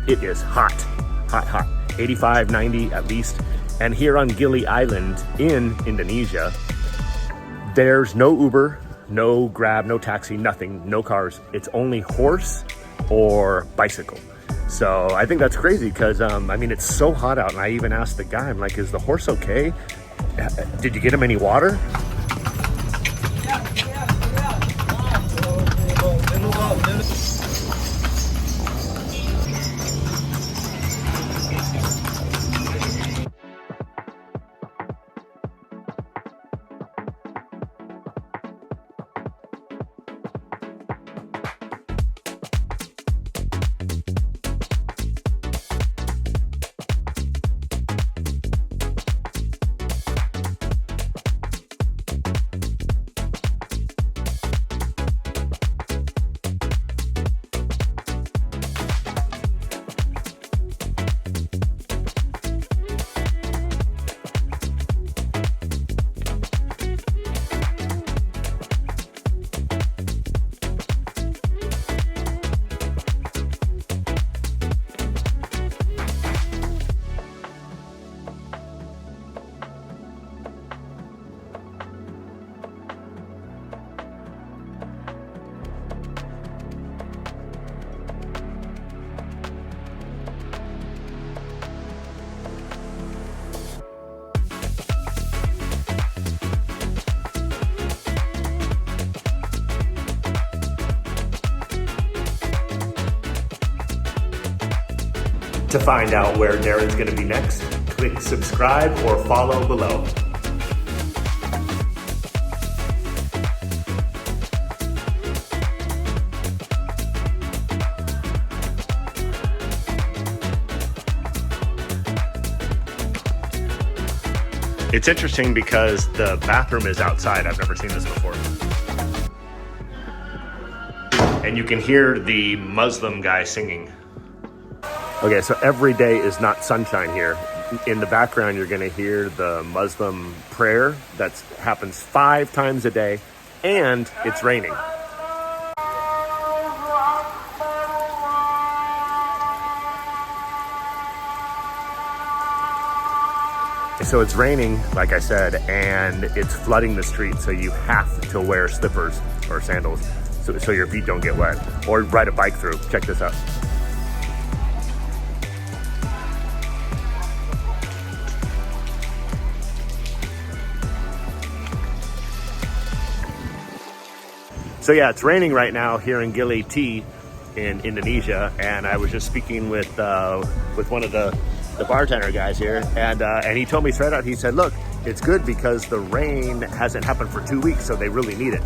It is hot, hot, hot. 85, 90 at least. And here on Gili Island in Indonesia, there's no Uber, no Grab, no taxi, nothing, no cars. It's only horse or bicycle. So I think that's crazy because, I mean, it's so hot out. And I even asked the guy, I'm like, is the horse okay? Did you get him any water? To find out where Darren's going to be next, click subscribe or follow below. It's interesting because the bathroom is outside. I've never seen this before. And you can hear the Muslim guy singing. Okay, so every day is not sunshine here. In the background, you're gonna hear the Muslim prayer that happens 5 times a day, and it's raining. So it's raining, like I said, and it's flooding the street, so you have to wear slippers or sandals so your feet don't get wet, or ride a bike through. Check this out. So yeah, it's raining right now here in Gili T in Indonesia, and I was just speaking with one of the bartender guys here, and he told me straight out, he said, look, it's good because the rain hasn't happened for 2 weeks, so they really need it.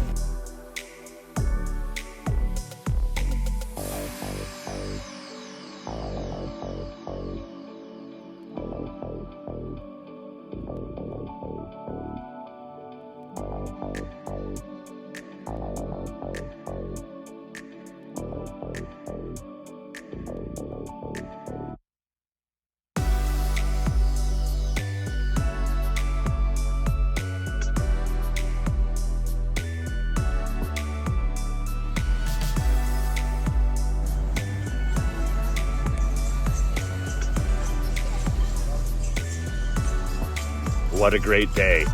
What a great day.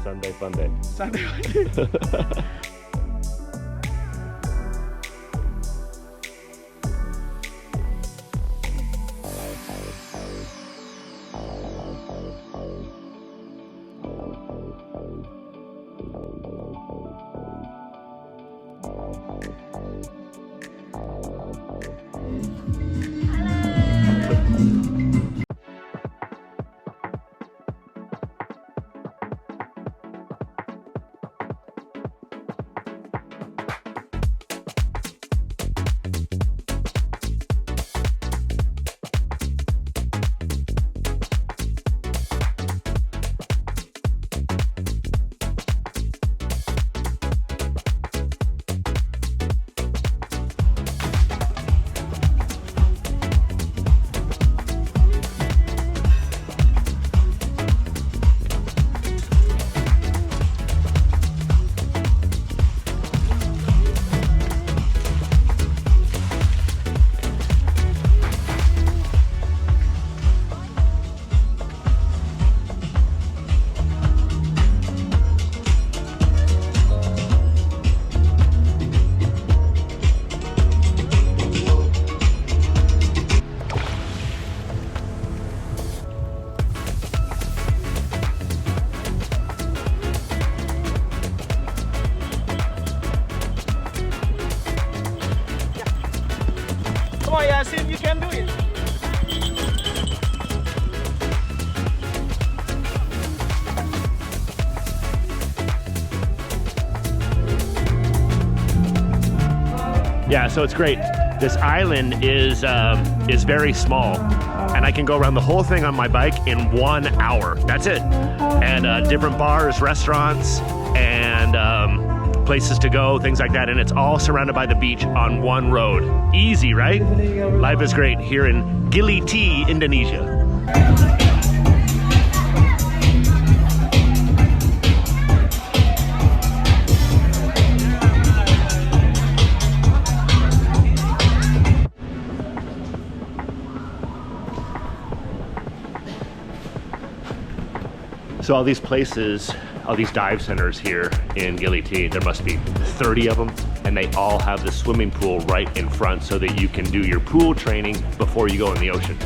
Sunday fun day. Sunday fun day. Yeah, so it's great. This island is very small, and I can go around the whole thing on my bike in 1 hour. That's it. And different bars, restaurants, and places to go, things like that. And it's all surrounded by the beach on one road. Easy, right? Life is great here in Gili T, Indonesia. So all these places, all these dive centers here in Gili T, there must be 30 of them, and they all have the swimming pool right in front so that you can do your pool training before you go in the ocean.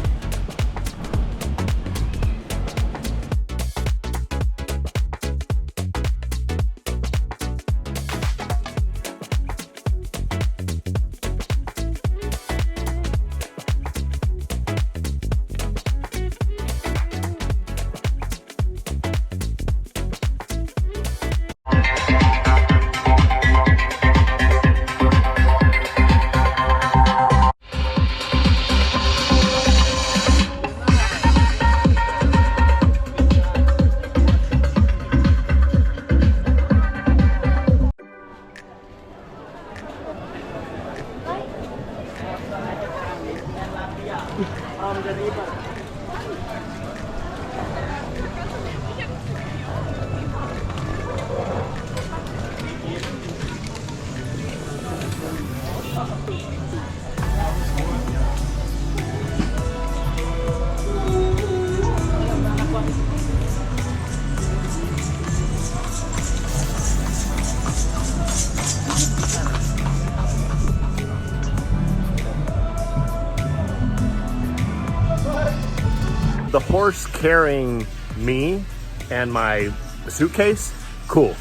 The horse carrying me and my suitcase, cool.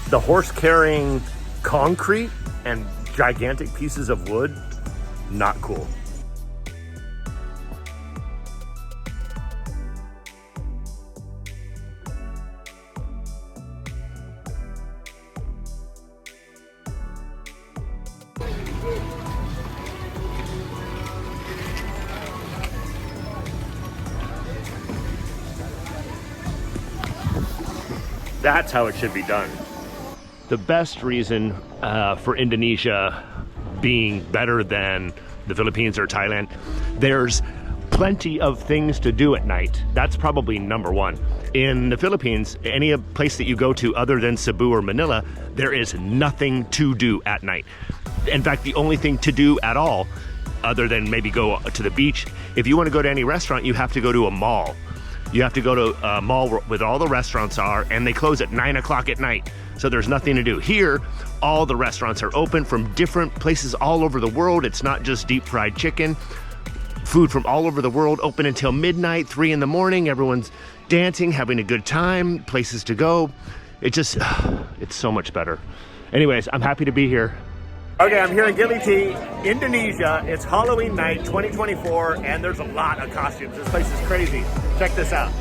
The horse carrying concrete and gigantic pieces of wood, not cool. That's how it should be done. The best reason for Indonesia being better than the Philippines or Thailand, there's plenty of things to do at night. That's probably number one. In the Philippines, any place that you go to other than Cebu or Manila, there is nothing to do at night. In fact, the only thing to do at all, other than maybe go to the beach, if you want to go to any restaurant, you have to go to a mall. You have to go to a mall where all the restaurants are, and they close at 9 o'clock at night. So there's nothing to do. Here, all the restaurants are open from different places all over the world. It's not just deep fried chicken. Food from all over the world, open until midnight, 3 in the morning. Everyone's dancing, having a good time, places to go. It's so much better. Anyways, I'm happy to be here. Okay, I'm here in Gili T, Indonesia. It's Halloween night 2024, and there's a lot of costumes. This place is crazy. Check this out.